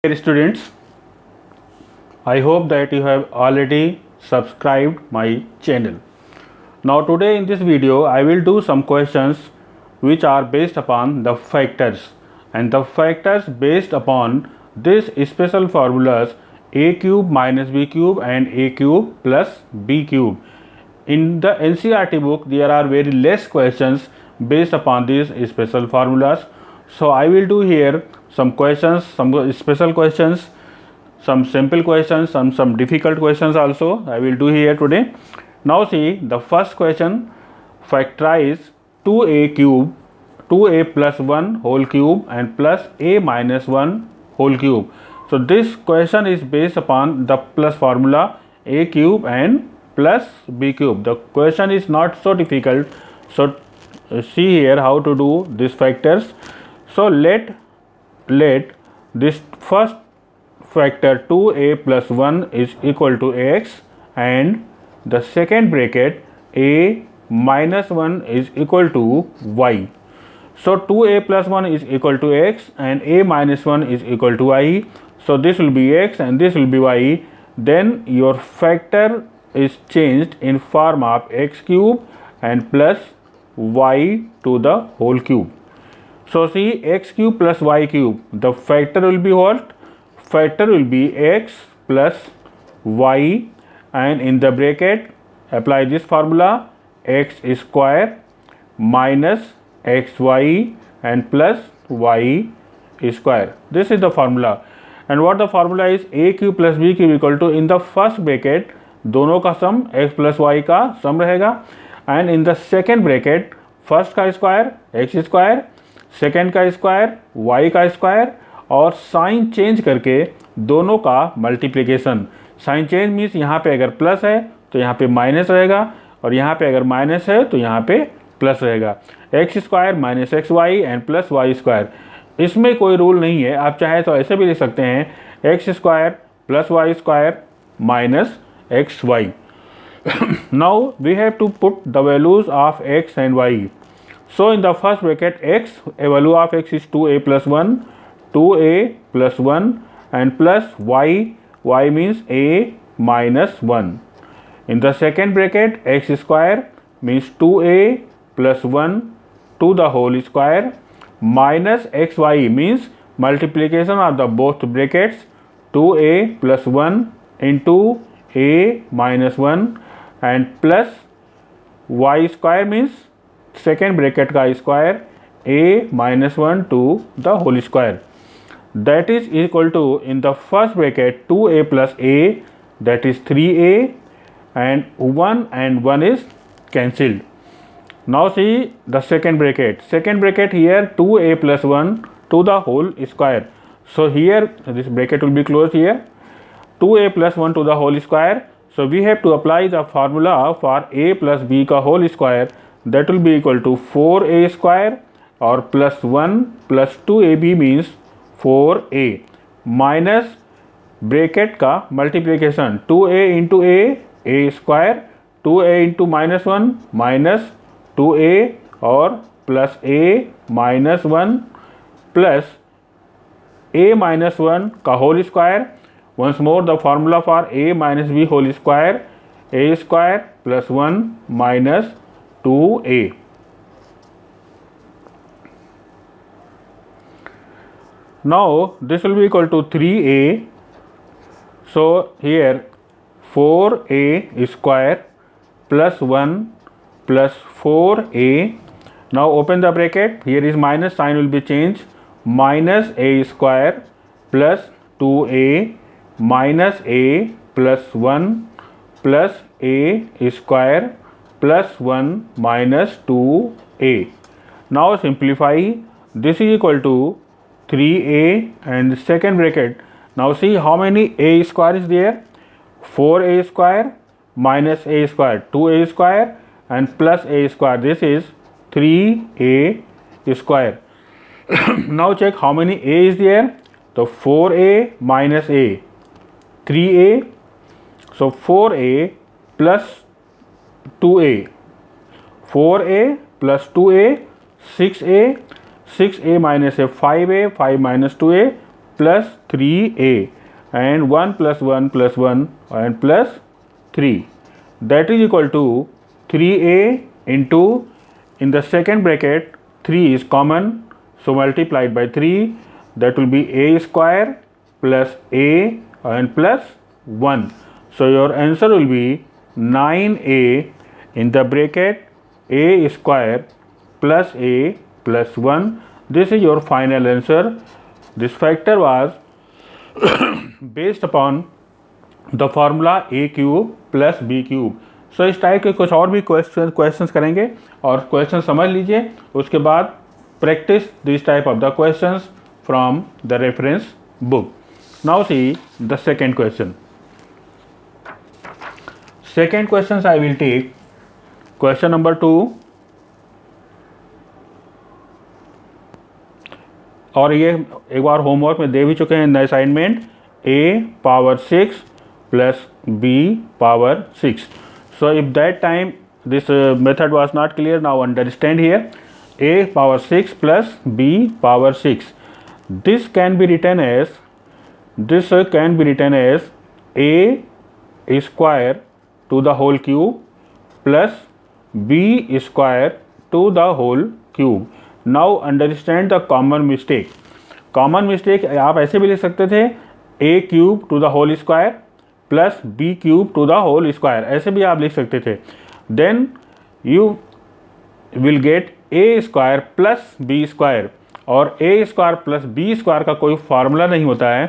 Dear students, I hope that you have already subscribed my channel. Now today in this video I will do some questions which are based upon the factors, and the factors based upon this special formulas a cube minus b cube and a cube plus b cube. In the NCERT book there are very less questions based upon these special formulas. So I will do here some questions, some special questions, some simple questions, some difficult questions also I will do here today. Now see the first question, factorize 2a cube, 2a plus 1 whole cube and plus a minus 1 whole cube. So this question is based upon the plus formula a cube and plus b cube. The question is not so difficult. So see here how to do these factors. So let this first factor 2a plus 1 is equal to x, and the second bracket a minus 1 is equal to y. So 2a plus 1 is equal to x and a minus 1 is equal to y. So this will be x and this will be y. Then your factor is changed in form of x cube and plus y to the whole cube. So see, x cube plus y cube, the factor will be what? Factor will be x plus y, and in the bracket apply this formula x square minus xy and plus y square. This is the formula. And what the formula is, a cube plus b cube equal to, in the first bracket दोनों का सम x plus y का सम रहेगा, and in the second bracket first का square x square, second का square y का square, और sign change करके दोनों का मल्टीप्लिकेशन. साइन चेंज मीन्स यहाँ पे अगर प्लस है तो यहाँ पे माइनस रहेगा, और यहाँ पे अगर माइनस है तो यहाँ पे प्लस रहेगा. X square minus x y and plus y square. इसमें कोई रूल नहीं है, आप चाहे तो ऐसे भी लिख सकते हैं x square plus y square minus x y. Now we have to put the values of x and y. So in the first bracket x, a value of x is 2a plus 1, 2a plus 1 and plus y, y means a minus 1. In the second bracket x square means 2a plus 1 to the whole square minus xy means multiplication of the both brackets, 2a plus 1 into a minus 1 and plus y square means second bracket का square a minus 1 to the whole square. That is equal to, in the first bracket 2a plus a, that is 3a, and 1 is cancelled. Now see the second bracket. Second bracket here 2a plus 1 to the whole square. So here this bracket will be closed here. 2a plus 1 to the whole square. So we have to apply the formula for a plus b का whole square, that will be equal to 4a square or plus 1 plus 2ab means 4a minus bracket का multiplication 2a into a square, 2a into minus 1 minus 2a और plus a minus 1 plus a minus 1 का whole square. Once more the formula for a minus b whole square, a square plus 1 minus 2a. Now this will be equal to 3a. So here 4a square plus 1 plus 4a. Now open the bracket. Here is minus, sign will be changed. Minus a square plus 2a minus a plus 1 plus a square plus 1 minus 2a. Now simplify. This is equal to 3a and second bracket. Now see how many a square is there. 4a square minus a square, 2a square and plus a square. This is 3a square. Now check how many a is there. So 4a minus a, 3a. So 4a plus 2a, 4a plus 2a, 6a, 6a minus a, 5a, 5 minus 2a, plus 3a and 1 plus 1 plus 1 and plus 3, that is equal to 3a into, in the second bracket 3 is common, so multiplied by 3, that will be a square plus a and plus 1. So your answer will be 9a in the bracket a square plus a plus 1. This is your final answer. This factor was based upon the formula a cube plus b cube. सो इस type के कुछ और भी questions करेंगे और question समझ लीजिए, उसके बाद practice this type of the questions from the reference book. Now see the second question. Second question I will take question number 2. और ये एक बार होमवर्क में दे भी चुके हैं in the assignment. a power 6 plus b power 6. So if that time this method was not clear, now understand here. A power 6 plus b power 6. This can be written as a square to the whole cube plus b square to the whole cube. Now understand the common mistake. Common mistake आप ऐसे भी लिख सकते थे, a cube to the whole square plus b cube to the whole square, ऐसे भी आप लिख सकते थे. Then you will get a square plus b square, और a square plus b square का कोई फार्मूला नहीं होता है,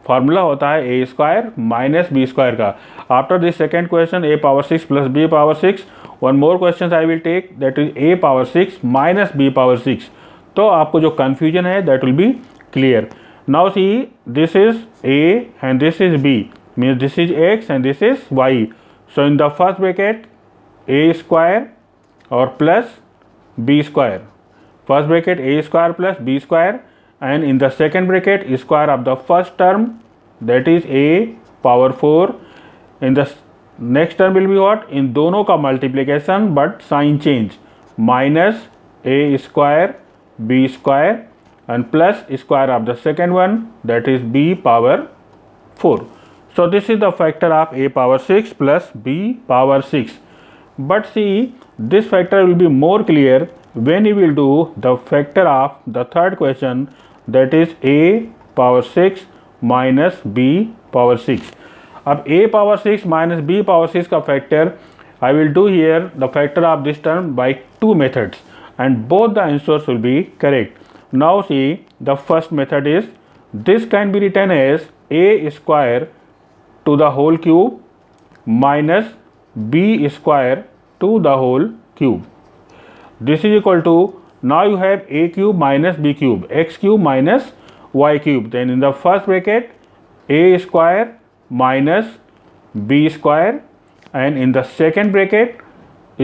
फार्मूला होता है a square minus B square का. After this second question a power 6 plus b power 6, one more question I will take, that is a power 6 minus B power 6. तो आपको जो कन्फ्यूजन है that will be clear. Now see this is a and this is b, means this is x and this is y. So in the first bracket a square or plus b square, first bracket a square plus b square, and in the second bracket square of the first term, that is a power 4. in the next term will be what, in दोनों का multiplication but sign change, minus a square b square and plus square of the second one, that is b power 4. So this is the factor of a power 6 plus b power 6. But see, this factor will be more clear when you will do the factor of the third question, that is a power 6 minus b power 6. अब a power 6 minus b power 6 का factor, I will do here the factor of this term by two methods and both the answers will be correct. Now see, the first method is, this can be written as a square to the whole cube minus b square to the whole cube. This is equal to, now you have a cube minus b cube, x cube minus y cube. Then in the first bracket a square minus b square, and in the second bracket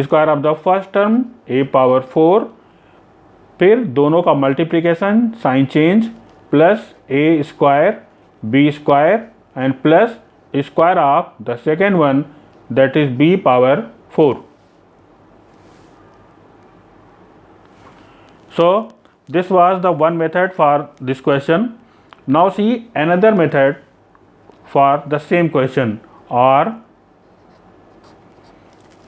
square of the first term a power 4, फिर दोनों का multiplication sign change, plus a square b square and plus square of the second one, that is b power 4. So this was the one method for this question. Now see another method for the same question, or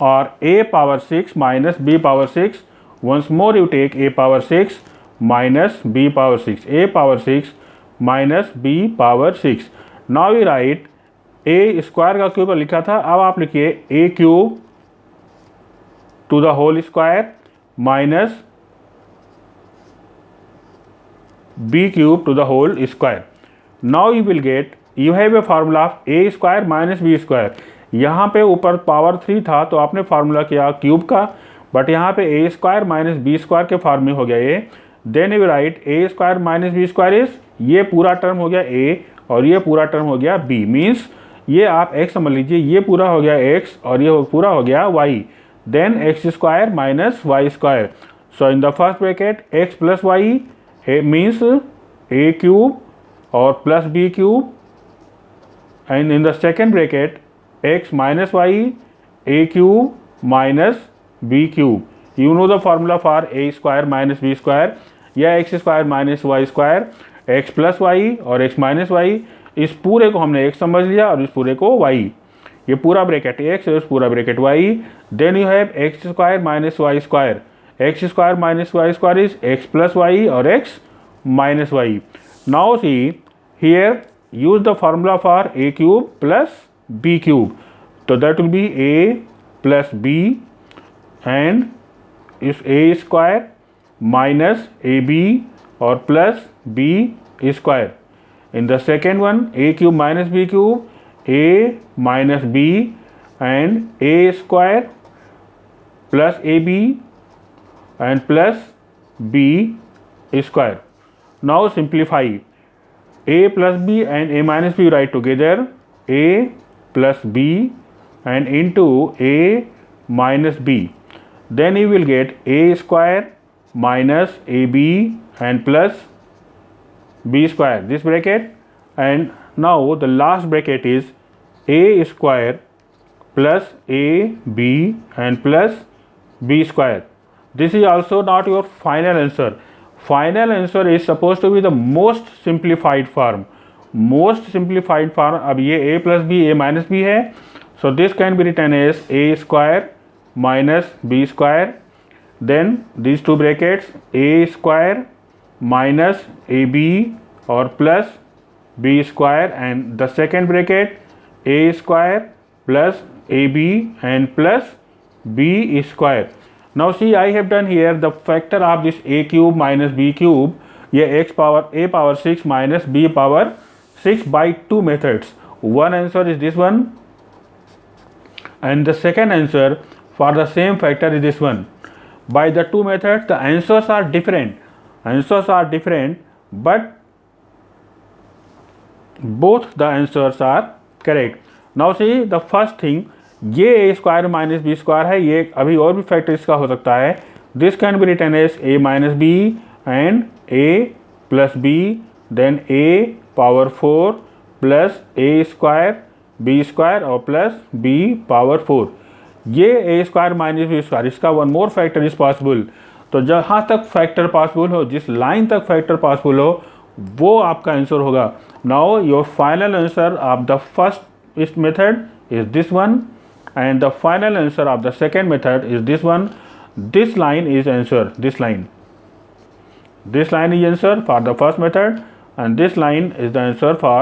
a power 6 minus b power 6. Once more you take a power 6 minus b power 6, a power 6 minus b power 6. Now we write A square का cube लिखा था, अब आप लिखिए A cube to the whole square minus B cube to the whole square. Now you will get, you have a formula of A square minus B square. यहाँ पे ऊपर power 3 था तो आपने फार्मूला किया क्यूब का, बट यहाँ पे a square minus B square के फॉर्म में हो गया ये. Then you write a square minus B square is, ये पूरा टर्म हो गया ए और ये पूरा टर्म हो गया बी, मीन्स ये आप x समझ लीजिए, ये पूरा हो गया x और ये पूरा हो गया y. Then X square minus Y square. So in the first bracket x plus Y means a cube और plus b cube, and in the second bracket x minus Y a cube minus b cube. You know the formula for a square minus b square, या X square minus Y square. x plus Y और x minus Y, इस पूरे को हमने x समझ लिया और इस पूरे को y, ये पूरा ब्रैकेट x और इस पूरा bracket y। Then you have x square minus Y square, x square minus Y square is x plus Y और x minus y. Now see here use the formula for a cube plus b cube, so that will be a plus b and is a square minus ab or plus b square. In the second one, a cube minus b cube, a minus b and a square plus ab and plus b square. Now simplify. A plus b and a minus b write together, a plus b and into a minus b. Then you will get a square minus ab and plus b square, this bracket, and now the last bracket is a square plus ab and plus b square. This is also not your final answer. Final answer is supposed to be the most simplified form. Most simplified form, अब ये a plus b a minus b है, so this can be written as a square minus b square, then these two brackets a square minus ab or plus b square, and the second bracket a square plus ab and plus b square. Now see, I have done here the factor of this a cube minus b cube, ये x power a power 6 minus b power 6 by 2 methods. One answer is this one and the second answer for the same factor is this one. By the two methods the answers are different, but both the answers are correct. Now see the first thing, ये a square minus B square है, ये अभी और भी factor इसका हो सकता है. This can be written as a minus B and a plus B, then a power 4 plus a square b square और प्लस b पावर 4. ये a square minus B square, इसका one more factor is possible. तो जहाँ तक factor possible हो, जिस line तक factor possible हो, वो आपका आंसर होगा. Now your final answer of the first method is this one and the final answer of the second method is this one. This line is answer, this line is answer for the first method and this line is the answer for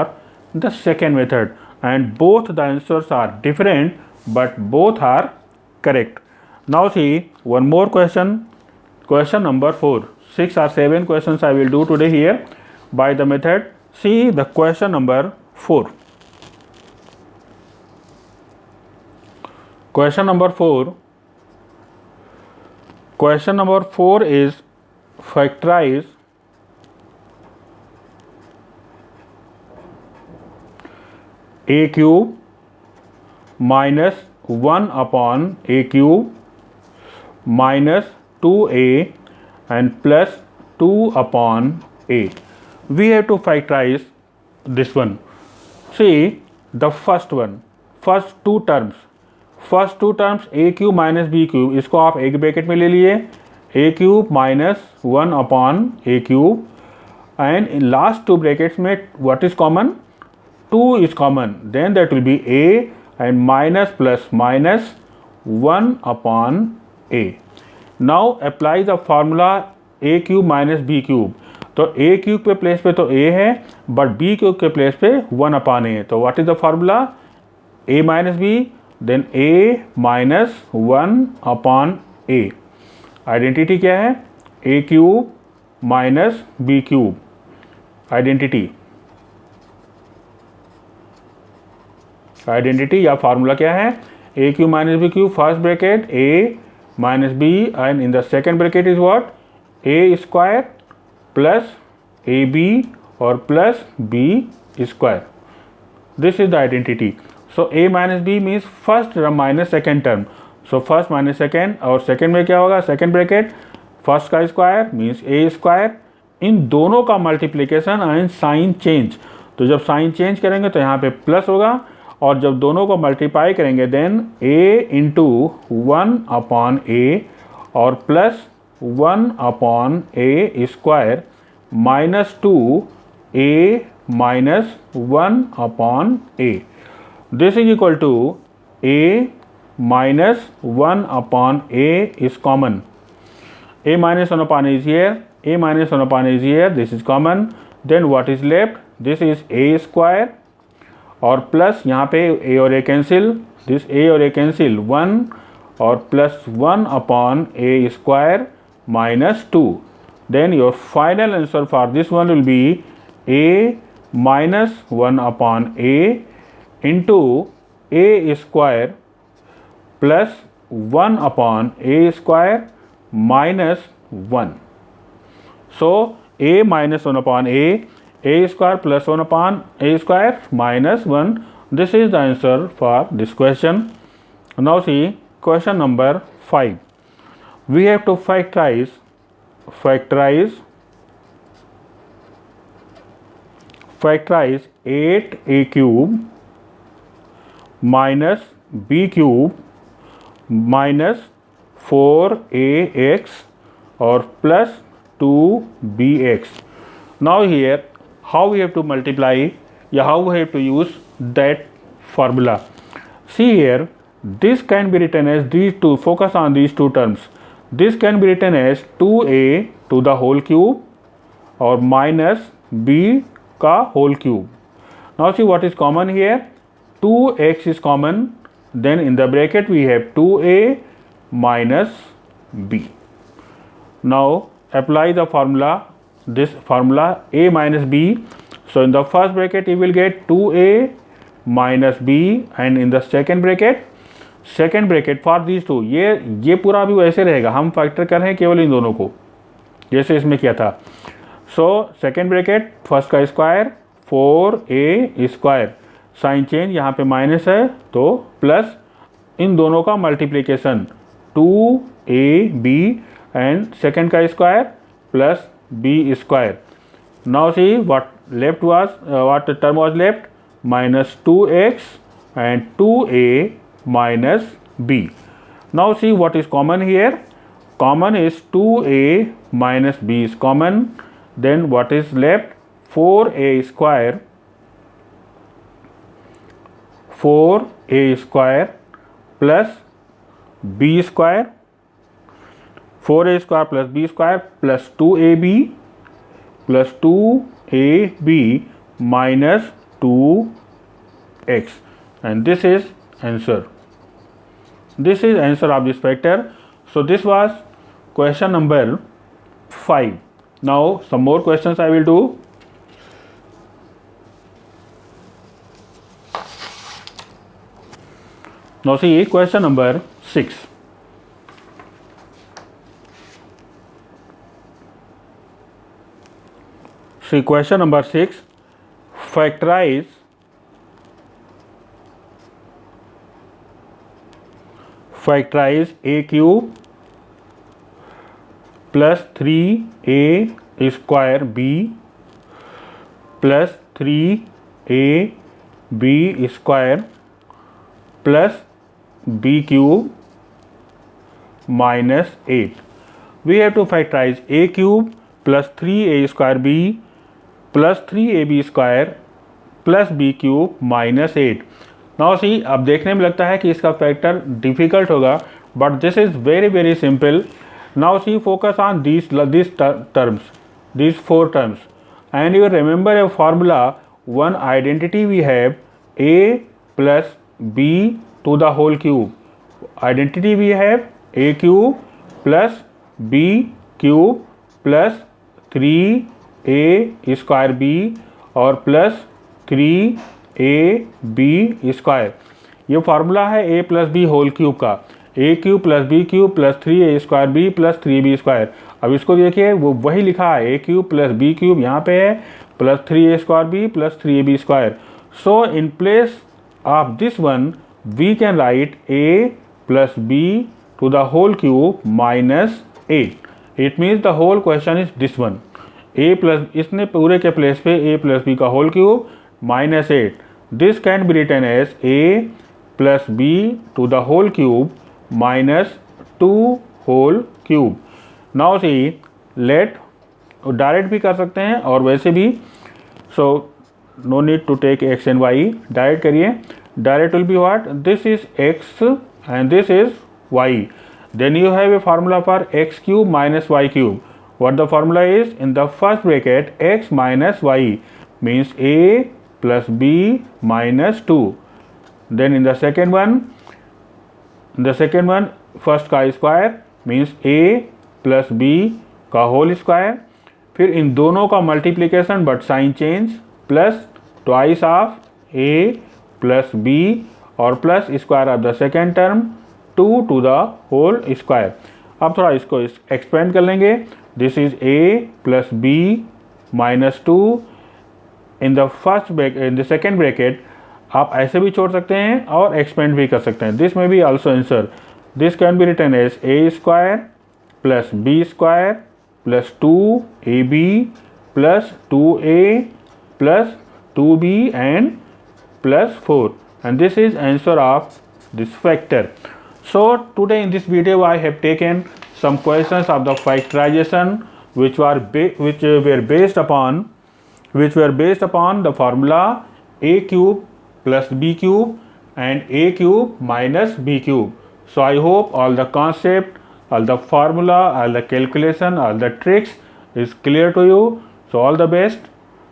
the second method, and both the answers are different but both are correct. Now see one more question, question number 4. 6 or 7 questions I will do today here by the method. See the question number 4. Question number 4. Question number 4 is factorize a cube minus 1 upon a cube minus 2a and plus 2 upon a. We have to factorize this one. See the first one, first two terms a cube minus B cube, इसको आप एक bracket में ले लिए, a cube minus 1 upon a cube, and in last two brackets में what is common, 2 is common, then that will be a and minus plus minus 1 upon a. Now apply the formula a cube minus B cube. तो a cube के place पे तो a है, but b cube के place पे 1 upon a. तो what is the formula, a minus b then a minus 1 upon a. Identity क्या है, a cube minus b cube. Identity या फार्मूला क्या है, a cube minus b cube, first bracket a minus b and in the second bracket is what, a square plus ab और plus b square. This is the identity. So a minus b means first term minus second term. So first minus second, और second में क्या होगा, second bracket first का square means a square, इन दोनों का multiplication and sign change. तो जब sign change करेंगे तो यहाँ पे प्लस होगा, और जब दोनों को मल्टीप्लाई करेंगे then a into 1 upon a और plus 1 upon a square minus 2 a minus 1 upon a. This is equal to a minus 1 upon a is common. A minus 1 upon a is here, a minus 1 upon a is here, this is common. Then what is left? This is a square और plus यहाँ पे a और a cancel, this a और a cancel 1 और plus 1 upon a square minus 2. Then your final answer for this one will be a minus 1 upon a into a square plus 1 upon a square minus 1. So a minus 1 upon a square plus 1 upon a square minus 1. This is the answer for this question. Now see question number 5. We have to factorize 8a cube minus b cube minus 4ax or plus 2bx. Now here how we have to multiply, how we have to use that formula. See here, this can be written as these two, focus on these two terms. This can be written as 2a to the whole cube or minus b का whole cube. Now see what is common here, 2x is common, then in the bracket we have 2a minus b. Now apply the formula, this formula a minus b. So in the first bracket you will get 2a minus b and in the second bracket for these two, ये पूरा भी वैसे रहेगा, हम factor कर रहे हैं केवल इन दोनों को जैसे इसमें किया था. सो सेकेंड ब्रैकेट फर्स्ट का square 4a square, sign change यहाँ पे माइनस है तो प्लस इन दोनों का मल्टीप्लिकेशन 2ab एंड सेकेंड का square plus b square. Now see what left was, what term was left, minus 2x and 2a minus b. Now see what is common here. Common is 2a minus b is common. Then what is left? 4a square plus b square, 4a square plus b square plus 2ab minus 2x, and this is answer. This is answer of this factor. So this was question number 5. Now some more questions I will do. Now see question number 6. See question number 6. Factorize a cube plus 3a square b plus 3ab square plus b cube minus 8. We have to factorize a cube plus 3a square b plus 3ab square plus b cube minus 8. Now see, अब देखने में लगता है कि इसका factor difficult होगा, but this is very very simple. Now C focus on this terms, these 4 terms, and you remember a formula, one identity we have, a plus b to the whole cube. Identity we have a cube plus b cube plus 3a square b और प्लस 3ab square. ये formula है a plus b whole cube का, a cube plus b cube plus 3a square b plus 3b square. अब इसको देखिए, वो वही लिखा है, a cube plus b cube यहाँ पे है plus 3a square b plus 3ab square. So in place of this one we can write a plus b to the whole cube minus 8. It means the whole question is this one, a plus, इसने पूरे के place पे a plus b का whole cube minus 8. This can be written as a plus b to the whole cube minus 2 whole cube. Now see let, direct भी कर सकते हैं और वैसे भी. so no need to take x and y. Direct करिए. Direct will be what? This is x and this is y. Then you have a formula for x cube minus y cube. What the formula is? In the first bracket, x minus y means a plus b minus 2. Then in the second one, first का square means a plus b का whole square. फिर इन दोनों का multiplication but sign change, plus twice of a plus b और plus square of the second term 2 to the whole square. अब थोड़ा इसको एक्सपेंड कर लेंगे. This is a plus b minus 2. In the second bracket आप ऐसे भी छोड़ सकते हैं और एक्सपेंड भी कर सकते हैं. दिस में भी also answer. This can be written as a square plus b square plus 2ab plus 2a plus 2b and plus 4, and this is answer of this factor. So today in this video I have taken some questions of the factorization which were based upon the formula a cube plus b cube and a cube minus b cube. So I hope all the concept, all the formula, all the calculation, all the tricks is clear to you. So all the best.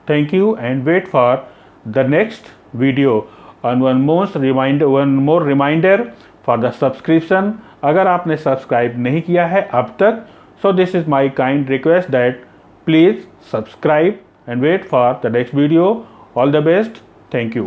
Thank you and wait for the next video. And one more reminder for the subscription. अगर आपने subscribe नहीं किया है अब तक, so this is my kind request that please subscribe and wait for the next video. All the best. Thank you.